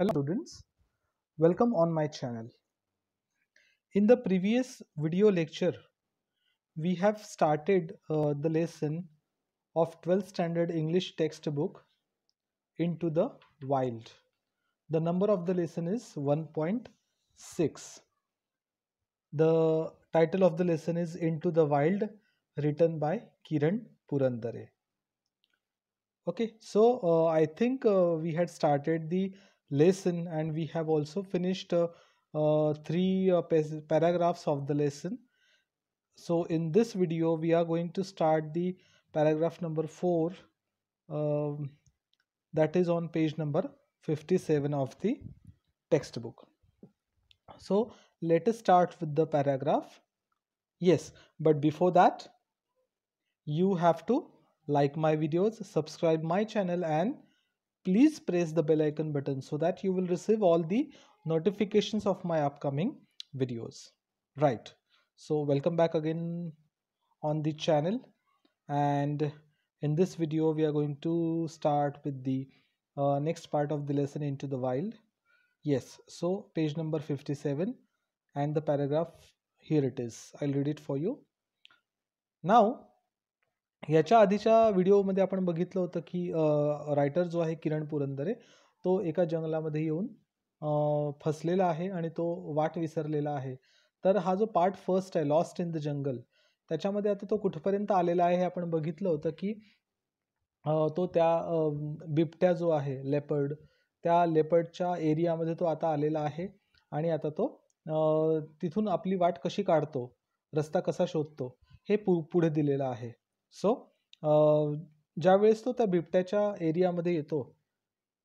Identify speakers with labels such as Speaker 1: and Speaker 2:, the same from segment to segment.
Speaker 1: Hello students, welcome on my channel. In the previous video lecture, we have started the lesson of 12th standard English textbook Into the Wild. The number of the lesson is 1.6. The title of the lesson is Into the Wild, written by Kiran Purandare. Okay, so I think we had started the lesson and we have also finished three paragraphs of the lesson. So in this video, we are going to start the paragraph number 4, um, that is on page number 57 of the textbook. So let us start with the paragraph. Yes, but before that, you have to like my videos, subscribe my channel, and please press the bell icon button so that you will receive all the notifications of my upcoming videos. Right. So welcome back again on the channel, and in this video we are going to start with the next part of the lesson, Into the Wild. Yes, so page number 57 and the paragraph, here it is. I'll read it for you. Now याच्या आधीच्या व्हिडिओमध्ये आपण बघितलं होतं की writer जो आहे किरण पुरंदरे, तो एका जंगलामध्ये येऊन फसलेला आहे आणि तो वाट विसरलेला आहे. तर हा जो पार्ट फर्स्ट आहे, लॉस्ट इन द जंगल, त्याच्यामध्ये आता तो कुठपर्यंत आलेला आहे हे आपण बघितलं होतं की तो त्या बिबट्या जो आहे लेपर्ड, त्या लेपर्डच्या एरियामध्ये तो आता आलेला आहे आणि आता तो तिथून आपली वाट कशी काढतो, रस्ता कसा शोधतो, हे पुढे दिलेलं आहे. सो ज्यावेळेस तो त्या बिबट्याच्या एरियामध्ये येतो,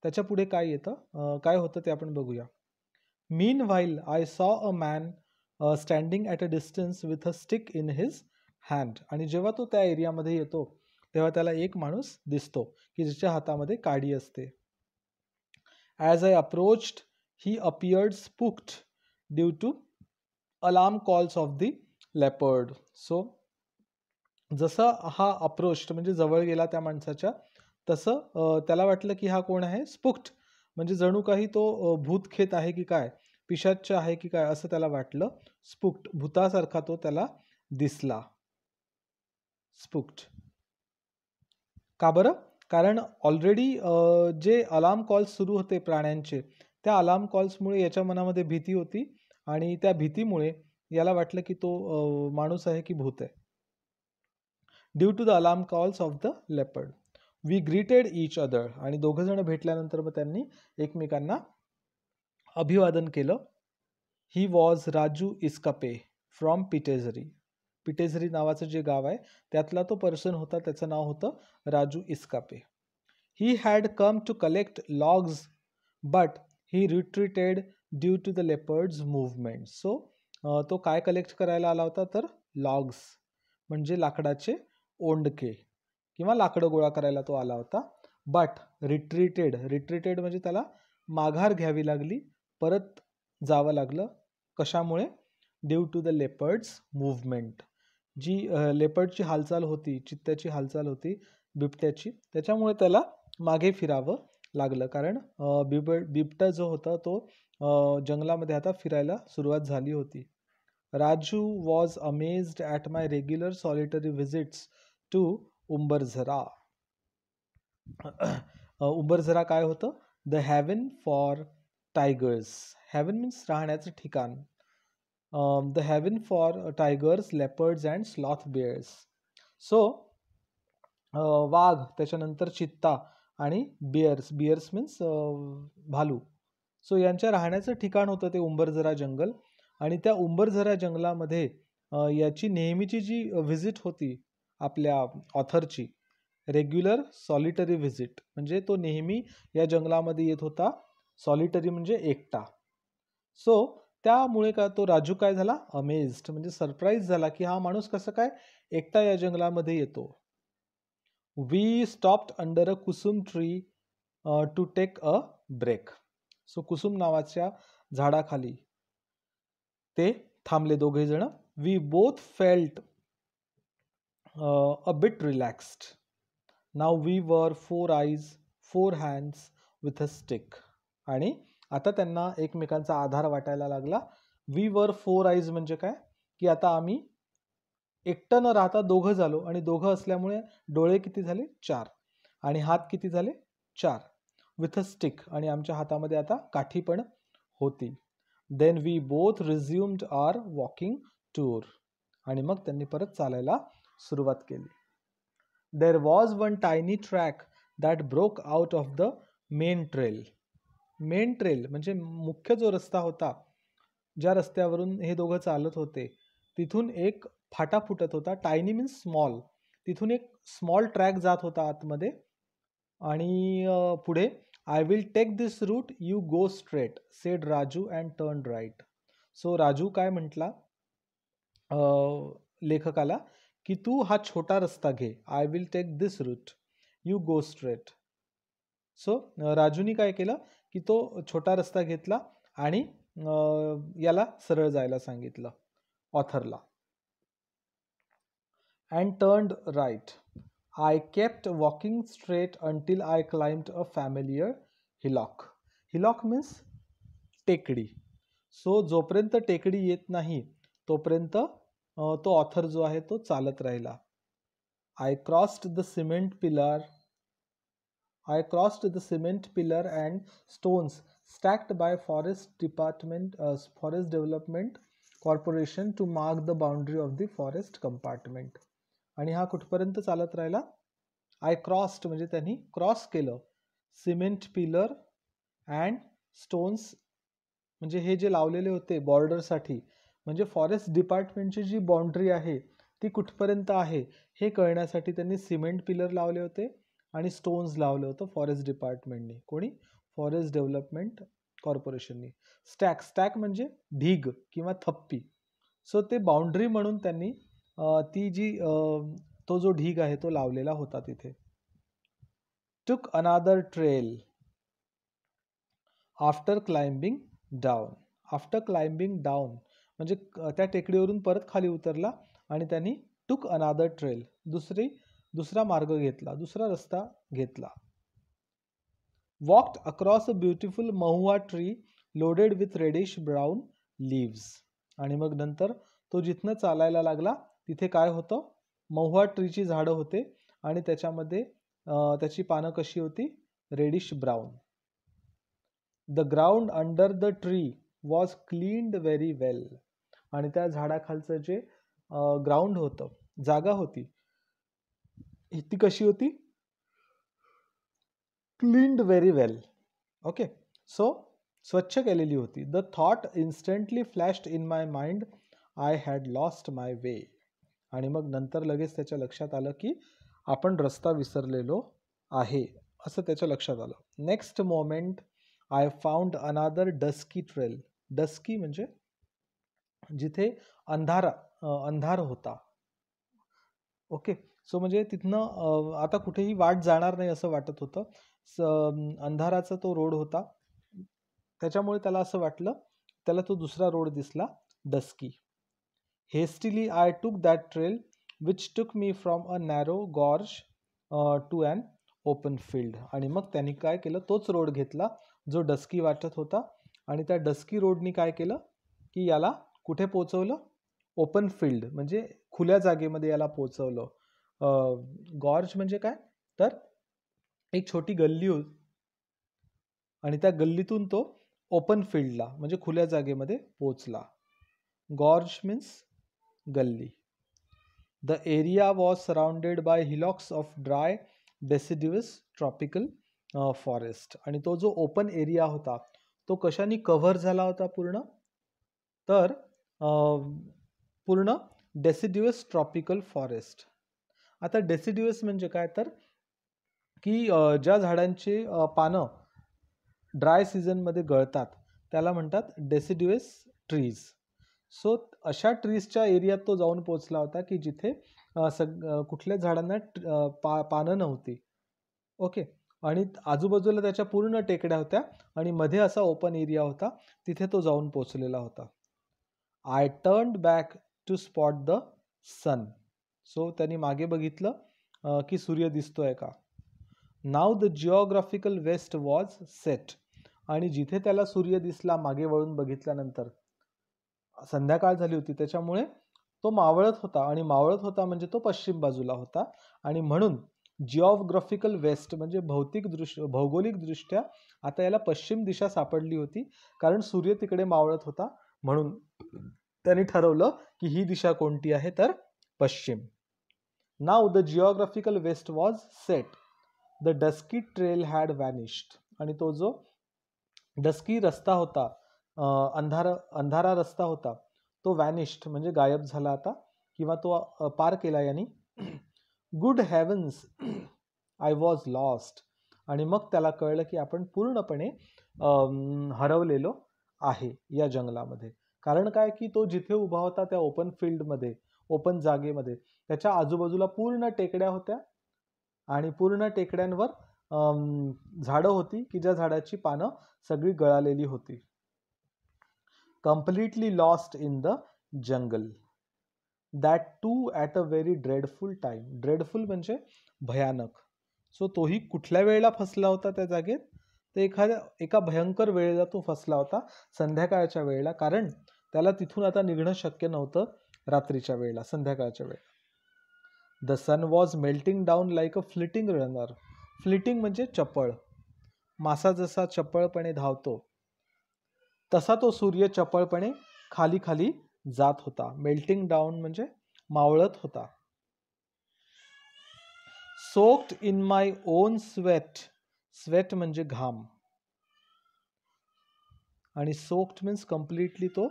Speaker 1: त्याच्या पुढे काय येतं, काय होतं ते आपण बघूया. मीन while I saw a man standing at a distance with a stick in his hand. आणि जेव्हा तो त्या एरियामध्ये येतो तेव्हा त्याला एक माणूस दिसतो की ज्याच्या हातामध्ये काडी असते. As I approached he appeared spooked due to alarm calls of the leopard. So जसं हा अप्रोच म्हणजे जवळ गेला त्या माणसाच्या, तसं त्याला वाटलं की हा कोण आहे, स्पुक्ट, म्हणजे जणू काही तो भूतखेत आहे की काय, पिशाच्च आहे की काय, असं त्याला वाटलं. स्पुक्ट, भूतासारखा तो त्याला दिसला. स्पुक्ट का बरं? कारण ऑलरेडी जे अलार्म कॉल्स सुरू होते प्राण्यांचे, त्या अलार्म कॉल्समुळे याच्या मनामध्ये भीती होती आणि त्या भीतीमुळे याला वाटलं की तो माणूस आहे की भूत आहे. Due to the alarm calls of the leopard we greeted each other. आणि दोघं जण भेटल्यानंतर मग त्यांनी एकमेकांना अभिवादन केलं. He was Raju Iskape from Pitezari. Pitezari नावाचं जे गाव आहे त्यातला तो पर्सन होता, त्याचं नाव होतं Raju Iskape. He had come to collect logs but he retreated due to the leopard's movement. So तो काय कलेक्ट करायला आला होता, तर लॉग्स म्हणजे लाकडाचे ओंडके किंवा लाकडं गोळा करायला तो आला होता. बट रिट्रीटेड म्हणजे त्याला माघार घ्यावी लागली, परत जावं लागलं. कशामुळे? Due to the leopard's movement. जी लेपर्डची हालचाल होती, चित्त्याची हालचाल होती, बिबट्याची, त्याच्यामुळे त्याला मागे फिरावं लागलं. कारण बिबटा जो होता तो जंगलामध्ये आता फिरायला सुरुवात झाली होती. Raju was amazed at my regular solitary visits to Umbarzara. Umbarzara काय होतं? The haven for tigers. Haven means राहण्याचं ठिकाण. The haven for tigers, leopards and sloth bears. So वाघ, त्याच्यानंतर चित्ता आणि बियर्स मीन्स भालू. सो यांच्या राहण्याचं ठिकाण होतं ते उंबरझरा जंगल. आणि त्या उंबरझरा जंगलामध्ये याची नेहमीची जी व्हिजिट होती आपल्या ऑथरची, रेग्युलर सॉलिटरी व्हिजिट, म्हणजे तो नेहमी या जंगलामध्ये येत होता. सॉलिटरी म्हणजे एकटा. सो त्यामुळे का तो राजू काय झाला, अमेज्ड म्हणजे सरप्राईज झाला की हा माणूस कसं काय एकटा या जंगलामध्ये येतो. We stopped under a kusum tree to take a break. So कुसुम नावाच्या झाडाखाली ते थांबले दोघे जण. We both felt a bit relaxed. Now we were 4 eyes 4 hands with a stick. आणि आता त्यांना एकमेकांचा आधार वाटायला लागला. वी वर 4 आईज म्हणजे काय, की आता आम्ही एकटं न राहता दोघं झालो, आणि दोघं असल्यामुळे डोळे किती झाले 4, आणि हात किती झाले 4, विथ अ स्टिक, आणि आमच्या हातामध्ये आता काठी पण होती. Then we both resumed our walking tour, आणि मग त्यांनी परत चालायला सुरुवात केली. There was one tiny track that broke out of the main trail. Main trail म्हणजे मुख्य जो रस्ता होता, ज्या रस्त्यावरून हे दोघं चालत होते, तिथून एक फाटा फुटत होता. Tiny means small. तिथून एक स्मॉल ट्रॅक जात होता आतमध्ये, आणि पुढे I will take this route, you go straight, said Raju and turn right. So Raju काय म्हटला लेखकाला, की तू हा छोटा रस्ता घे, I will take this route, you go straight. So राजूनी काय केलं, की तो छोटा रस्ता घेतला आणि याला सरळ जायला सांगितलं ऑथरला. And turned right. I kept walking straight until I climbed a familiar hillock. Hillock means टेकडी. सो जोपर्यंत टेकडी येत नाही तोपर्यंत तो ऑथर जो आहे तो चालत राहिला. I crossed the cement pillar and stones stacked by Forest Development Corporation to mark the boundary of the forest compartment. आणि हा कुठपर्यंत चालत राहिला? आय क्रॉस्ड म्हणजे त्यांनी क्रॉस केलं. सिमेंट पिलर अँड स्टोन्स म्हणजे हे जे लावलेले होते बॉर्डरसाठी, म्हणजे फॉरेस्ट डिपार्टमेंटची जी बाउंड्री आहे ती कुठपर्यंत आहे हे कळण्यासाठी त्यांनी सिमेंट पिलर लावले होते आणि स्टोन्स लावलं होतं फॉरेस्ट डिपार्टमेंटनी. कोणी? Forest development कॉर्पोरेशननी. स्टॅक म्हणजे ढीग किंवा थप्पी. सो ते बाउंड्री म्हणून त्यांनी ती जी तो जो ढीग आहे तो लावलेला होता तिथे. टुक अनादर trail after climbing down. After climbing down म्हणजे त्या टेकडीवरून परत खाली उतरला आणि त्यांनी टुक अनादर ट्रेल, दुसरा मार्ग घेतला, दुसरा रस्ता घेतला. Walked across a beautiful mahua tree loaded with reddish brown leaves. आणि मग नंतर तो जिथनं चालायला लागला तिथे काय होतं? महुआ ट्रीची झाडं होते आणि त्याच्यामध्ये त्याची पानं कशी होती? Reddish brown. The ground under the tree was cleaned very well. आणि त्या झाडाखालचं जे ग्राउंड होतं, जागा होती, ती कशी होती? Cleaned very well. Okay, so स्वच्छ केलेली होती. The thought instantly flashed in my mind, I had lost my way. आणि मग नंतर लगेच त्याच्या लक्षात आलं की आपण रस्ता विसरलेलो आहे असं त्याच्या लक्षात आलं. नेक्स्ट मोमेंट आय फाउंड अनादर डस्की ट्रेल. डस्की म्हणजे जिथे अंधार होता. ओके, सो म्हणजे तिथनं आता कुठेही वाट जाणार नाही असं वाटत होतं. अंधाराचा तो रोड होता, त्याच्यामुळे त्याला असं वाटलं, त्याला तो दुसरा रोड दिसला, dusky. Hastily I took that trail which took me from a narrow gorge to an open field. आणि मग त्यांनी काय केलं? तोच रोड घेतला जो डस्की वाटत होता, आणि त्या डस्की रोडनी काय केलं की याला कुठे पोचवलं? ओपन फील्ड म्हणजे खुल्या जागेमध्ये याला पोचवलं. गॉर्ज म्हणजे काय? तर एक छोटी गल्ली होती आणि त्या गल्लीतून तो ओपन फील्डला म्हणजे खुल्या जागेमध्ये पोचला. गॉर्ज मीन्स गल्ली. The area was surrounded by hillocks of dry deciduous tropical forest. आणि तो जो ओपन एरिया होता तो कशाने कव्हर झाला होता पूर्ण? तर पूर्ण डेसिड्युअस ट्रॉपिकल फॉरेस्ट. आता डेसिड्युअस म्हणजे काय? तर की ज्या झाडांची पानं ड्राय सीझनमध्ये गळतात त्याला म्हणतात डेसिड्युअस ट्रीज. सो अशा ट्रीजच्या एरियात तो जाऊन पोचला होता की जिथे कुठल्या झाडांना पानं नव्हती. ओके, आणि आजूबाजूला त्याच्या पूर्ण टेकड्या होत्या आणि मध्ये असा ओपन एरिया होता, तिथे तो जाऊन पोचलेला होता. I turned back to spot the sun. So त्यांनी मागे बघितलं की सूर्य दिसतोय का. Now the geographical west was set. आणि जिथे त्याला सूर्य दिसला मागे वळून बघितल्यानंतर संध्याकाळ झाली होती, त्याच्यामुळे तो मावळत होता, आणि मावळत होता म्हणजे तो पश्चिम बाजूला होता, आणि म्हणून जिओग्राफिकल वेस्ट म्हणजे भौगोलिकदृष्ट्या आता याला पश्चिम दिशा सापडली होती, कारण सूर्य तिकडे मावळत होता. म्हणून त्यांनी ठरवलं की ही दिशा कोणती आहे, तर पश्चिम. नाव the geographical west was set, the dusky trail had vanished. आणि तो जो डस्की रस्ता होता, अंधारा रस्ता होता, तो व्हॅनिश्ड म्हणजे गायब झाला आता, किंवा तो पार केला यांनी. Good havens, I was lost. आणि मग त्याला कळलं की आपण पूर्णपणे हरवलेलो आहे या जंगलामध्ये. कारण काय की तो जिथे उभा होता त्या ओपन फील्डमध्ये, ओपन जागेमध्ये, त्याच्या आजूबाजूला पूर्ण टेकड्या होत्या, आणि पूर्ण टेकड्यांवर झाडं होती की ज्या झाडाची पानं सगळी गळालेली होती. Completely lost in the jungle, that too at a very dreadful time. Dreadful म्हणजे भयानक. सो तोही कुठल्या वेळेला फसला होता त्या जागेत, तर एका भयंकर वेळेला तो फसला होता, संध्याकाळच्या वेळेला, कारण त्याला तिथून आता निघणं शक्य नव्हतं रात्रीच्या वेळेला, संध्याकाळच्या वेळेला. The sun was melting down like a flitting runner. Flitting म्हणजे चपळ, मासा जसा चपळपणे धावतो तसा तो सूर्य चपळपणे खाली खाली जात होता. मेल्टिंग डाऊन म्हणजे मावळत होता. Soaked in my on sweat. Sweat म्हणजे घाम, आणि सोक्ड मीन्स कम्प्लिटली तो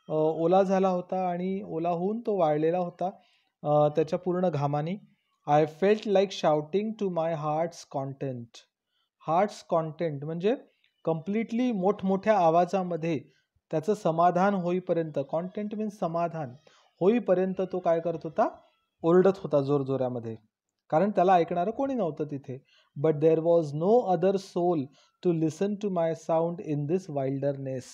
Speaker 1: ओला झाला होता, आणि ओला होऊन तो वाळलेला होता त्याच्या पूर्ण घामाने. I felt like shouting to my heart's content. Heart's content म्हणजे कम्प्लिटली मोठमोठ्या आवाजामध्ये त्याचं समाधान होईपर्यंत, कॉन्टेंट मीन्स समाधान होईपर्यंत तो काय करत होता, ओरडत होता जोरजोऱ्यामध्ये, कारण त्याला ऐकणारं कोणी नव्हतं तिथे. But there was no other soul to listen to my sound in this wilderness.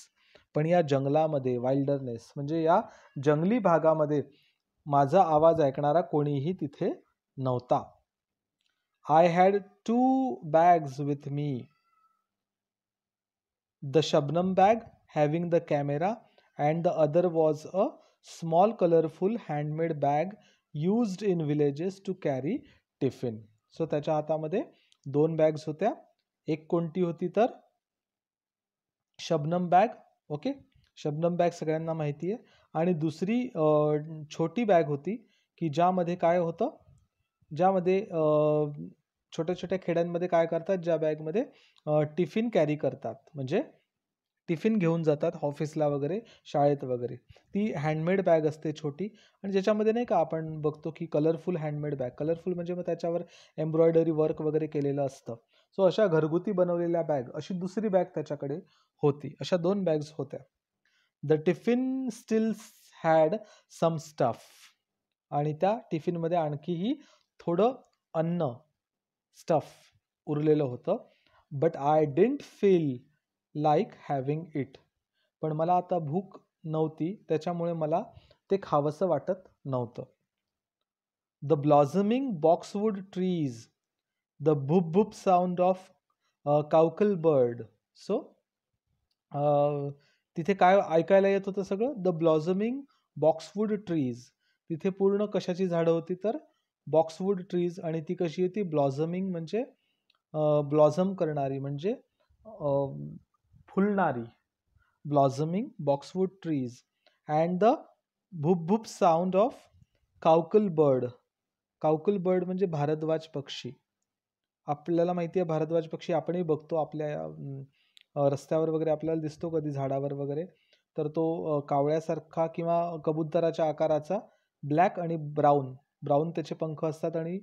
Speaker 1: पण या जंगलामध्ये, वाइल्डरनेस म्हणजे या जंगली भागामध्ये माझा आवाज ऐकणारा कोणीही तिथे नव्हता. I had 2 bags with me. The Shabnam bag having the camera, and the other was a small colorful handmade bag used in villages to carry tiffin. So त्याच्या हातामध्ये 2 बॅग्स होत्या. एक कोणती होती तर Shabnam bag. Okay, Shabnam bag सगळ्यांना माहिती आहे. आणि दुसरी छोटी बॅग होती की ज्यामध्ये काय होतं, ज्यामध्ये छोट्या छोट्या खेड्यांमध्ये काय करतात, ज्या बॅगमध्ये टिफिन कॅरी करतात, म्हणजे टिफिन घेऊन जातात ऑफिसला वगैरे, शाळेत वगैरे. ती हँडमेड बॅग असते छोटी, आणि ज्याच्यामध्ये नाही का आपण बघतो की कलरफुल हँडमेड बॅग. कलरफुल म्हणजे मग त्याच्यावर एम्ब्रॉयडरी वर्क वगैरे केलेलं असतं. सो अशा घरगुती बनवलेल्या बॅग, अशी दुसरी बॅग त्याच्याकडे होती. अशा 2 बॅग्स होत्या. The tiffin steel had some stuff. आणि त्या टिफिनमध्ये आणखीही थोडं अन्न, स्टफ उरलेलं होतं. But I didn't feel like having it. पण मला आता भूक नव्हती, त्याच्यामुळे मला ते खावंसं वाटत नव्हतं. The blossoming boxwood trees, the boop boop sound of coucal bird. So तिथे काय ऐकायला येत होतं सगळं, द ब्लॉझमिंग बॉक्सवूड ट्रीज. तिथे पूर्ण कशाची झाडं होती तर बॉक्सवूड ट्रीज. आणि ती कशी होती, ब्लॉझमिंग म्हणजे ब्लॉझम करणारी, म्हणजे फुलणारी. Blossoming boxwood trees and the boop boop sound of coucal bird. Coucal bird म्हणजे भारद्वाज पक्षी. आपल्याला माहिती आहे भारद्वाज पक्षी, आपणही बघतो आपल्या रस्त्यावर वगैरे आपल्याला दिसतो कधी झाडावर वगैरे. तर तो कावळ्यासारखा किंवा कबुतराच्या आकाराचा, ब्लॅक आणि ब्राऊन, ब्राऊन त्याचे पंख असतात आणि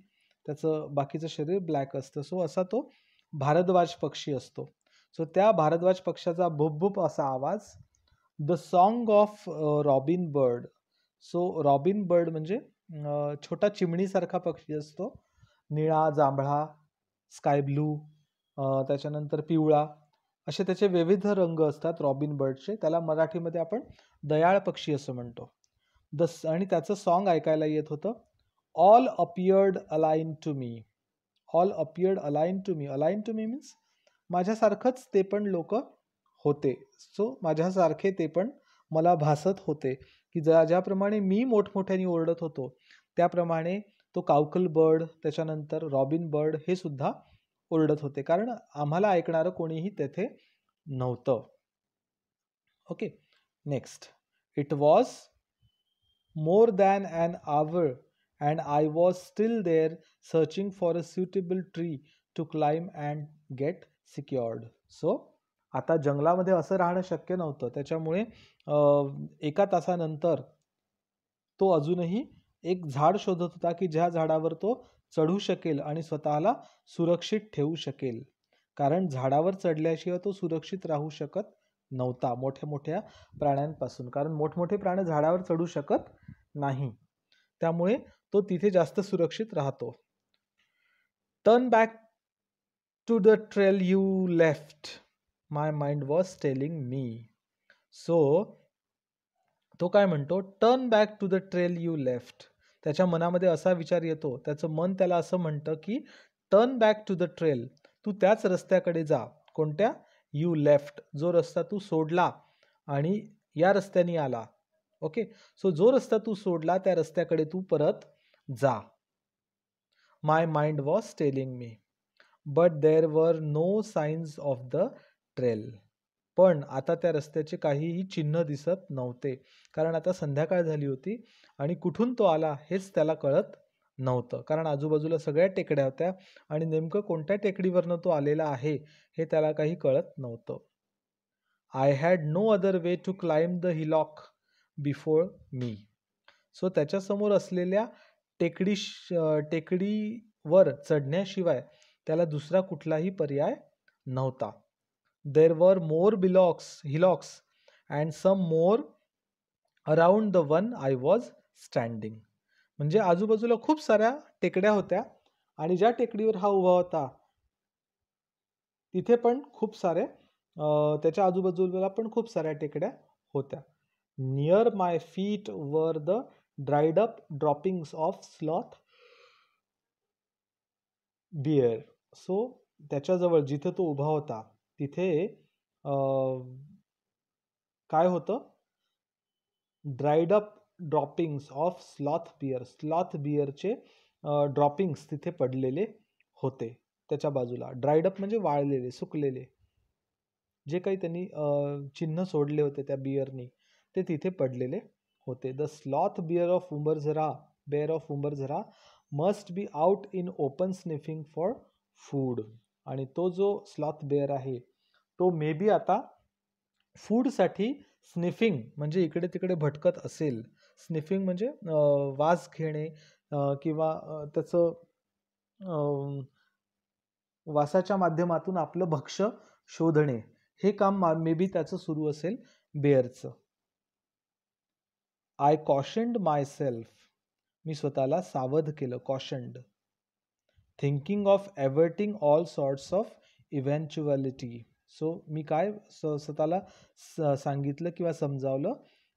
Speaker 1: त्याचं बाकीचं शरीर ब्लॅक असतं. सो असा तो भारद्वाज पक्षी असतो. सो त्या भारद्वाज पक्षाचा भूप असा आवाज. The song of robin bird. So robin bird म्हणजे छोटा चिमणीसारखा पक्षी असतो, निळा, जांभळा, स्काय ब्लू, त्याच्यानंतर पिवळा, असे त्याचे विविध रंग असतात रॉबिन बर्डचे. त्याला मराठीमध्ये आपण दयाळ पक्षी असं म्हणतो. आणि त्याचं सॉन्ग ऐकायला येत होतं. All appeared alien to me. All appeared alien to me. Alien to me means माझ्यासारखंच ते पण लोक होते. सो माझ्यासारखे ते पण मला भासत होते की ज्याप्रमाणे मी मोठमोठ्याने ओरडत होतो त्याप्रमाणे तो काउकल बर्ड त्याच्यानंतर रॉबिन बर्ड हे सुद्धा ओरडत होते, कारण आम्हाला ऐकणारं कोणीही तेथे नव्हतं. Okay, next. It was more than an hour and I was still there searching for a suitable tree to climb and get secured. So आता जंगलामध्ये असं राहणं शक्य नव्हतं, त्याच्यामुळे एका तासानंतर तो अजूनही एक झाड शोधत होता की ज्या झाडावर तो चढू शकेल आणि स्वतःला सुरक्षित ठेवू शकेल, कारण झाडावर चढल्याशिवाय तो सुरक्षित राहू शकत नव्हता मोठ्या मोठ्या प्राण्यांपासून, कारण मोठमोठे प्राणी झाडावर चढू शकत नाही, त्यामुळे तो तिथे जास्त सुरक्षित राहतो. Turn back to the trail you left my mind was telling me. So तो काय म्हणतो, turn back to the trail you left. त्याच्या मनामध्ये असा विचार येतो, त्याचं मन त्याला असं म्हणतं की turn back to the trail, तू त्याच रस्त्याकडे जा. कोणत्या? यू लेफ्ट, जो रस्ता तू सोडला आणि या रस्त्याने आला. ओके, सो जो रस्ता तू सोडला त्या रस्त्याकडे तू परत जा. My mind was telling me but there were no signs of the trail. पण आता त्या रस्त्याचे काहीही चिन्ह दिसत नव्हते, कारण आता संध्याकाळ झाली होती आणि कुठून तो आला हेच त्याला कळत नव्हतं, कारण आजूबाजूला सगळ्या टेकड्या होत्या आणि नेमकं कोणत्या टेकडीवरनं तो आलेला आहे हे त्याला काही कळत नव्हतं. I had no other way to climb the hillock before me. So त्याच्यासमोर असलेल्या टेकडीवर चढण्याशिवाय त्याला दुसरा कुठलाही पर्याय नव्हता. There were more hillocks and some more around the one I was standing. म्हणजे आजूबाजूला खूप साऱ्या टेकड्या होत्या आणि ज्या टेकडीवर हा उभा होता तिथे पण खूप सारे त्याच्या आजूबाजूला पण खूप साऱ्या टेकड्या होत्या. Near my feet were the dried up droppings of sloth bear. So त्याच्याजवळ जिथे तो उभा होता तिथे काय होतं, dried up droppings of sloth bear. Sloth बियरचे ड्रॉपिंग्स तिथे पडलेले होते त्याच्या बाजूला. ड्राईड अप म्हणजे वाळलेले, सुकलेले, जे काही त्यांनी चिन्ह सोडले होते त्या बियरनी ते तिथे पडलेले होते. The sloth bear of Umbarzara must be out in open sniffing for food. आणि तो जो स्लॉथ बेअर आहे तो मे बी आता फूडसाठी स्निफिंग म्हणजे इकडे तिकडे भटकत असेल. स्निफिंग म्हणजे वास घेणे किंवा त्याचं वासाच्या माध्यमातून आपलं भक्ष्य शोधणे, हे काम मे बी त्याचं सुरू असेल बेअरचं. I कॉशन्ड my self. मी स्वतःला सावध केलं, cautioned. Thinking of averting all sorts of eventuality. So मी काय स्वतःला सांगितलं किंवा समजावलं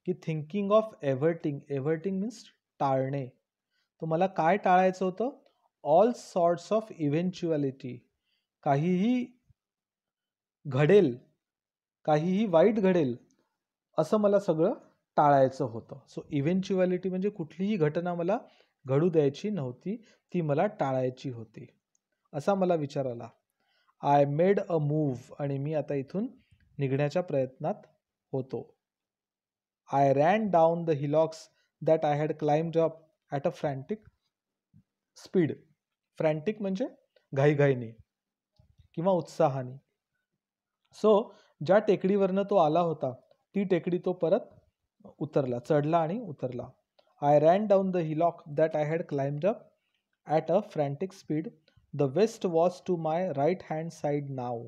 Speaker 1: की थिंकिंग ऑफ एव्हर्टिंग मीन्स टाळणे. तर मला काय टाळायचं होतं? ऑल सॉर्ट्स ऑफ इव्हेंच्युअलिटी, काहीही घडेल, काहीही वाईट घडेल असं मला सगळं टाळायचं होतं. सो इव्हेंच्युअलिटी म्हणजे कुठलीही घटना मला घडू द्यायची नव्हती, ती मला टाळायची होती, असा मला विचार आला. आय मेड अ मूव्ह, आणि मी आता इथून निघण्याच्या प्रयत्नात होतो. I ran down the hillocks that I had climbed up at a frantic speed. Frantic म्हणजे घाईघाईने किंवा उत्साहाने. सो ज्या टेकडीवरनं तो आला होता ती टेकडी तो परत उतरला, चढला आणि उतरला. I ran down the hillock that I had climbed up at a frantic speed. The west was to my right hand side now.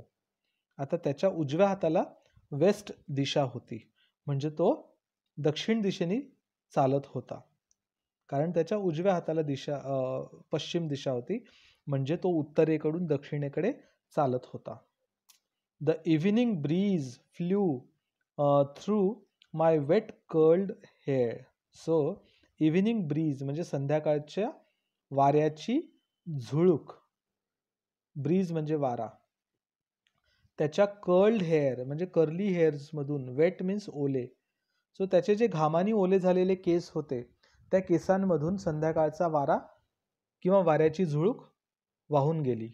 Speaker 1: आता त्याच्या उजव्या हाताला वेस्ट दिशा होती, म्हणजे तो दक्षिण दिशेने चालत होता, कारण त्याच्या उजव्या हाताला पश्चिम दिशा होती, म्हणजे तो उत्तरेकडून दक्षिणेकडे चालत होता. The evening breeze flew through my wet curled hair. So evening breeze म्हणजे संध्याकाळच्या वाऱ्याची झुळूक. ब्रीज म्हणजे वारा. त्याच्या कर्ल्ड हेअर म्हणजे कर्ली हेअर्समधून, वेट मीन्स ओले, सो त्याचे जे घामानी ओले झालेले केस होते त्या केसांमधून संध्याकाळचा वारा किंवा वाऱ्याची झुळूक वाहून गेली.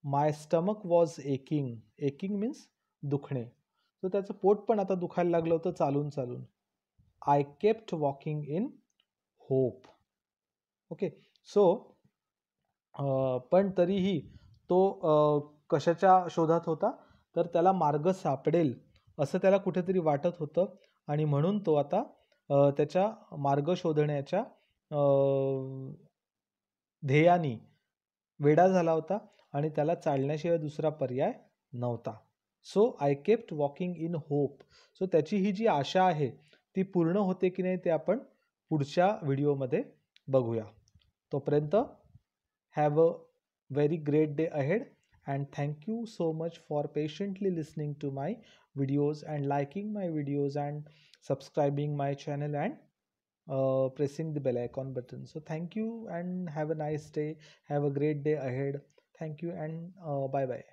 Speaker 1: My stomach was aching, aching means दुखणे, सो त्याचं पोट पण आता दुखायला लागलं होतं चालून चालून. I kept walking in hope. Okay, so पण तरीही तो कशाच्या शोधात होता, तर त्याला मार्ग सापडेल असं त्याला कुठेतरी वाटत होतं आणि म्हणून तो आता त्याच्या मार्ग शोधण्याच्या ध्येयाने वेडा झाला होता आणि त्याला चालण्याशिवाय दुसरा पर्याय नव्हता. So I kept walking in hope. So त्याची ही जी आशा आहे ती पूर्ण होते की नाही ते आपण पुढच्या व्हिडिओमध्ये बघूया. तोपर्यंत have a very great day ahead, and thank you so much for patiently listening to my videos and liking my videos and subscribing my channel and pressing the bell icon button. So thank you and have a nice day. Have a great day ahead. Thank you and bye bye.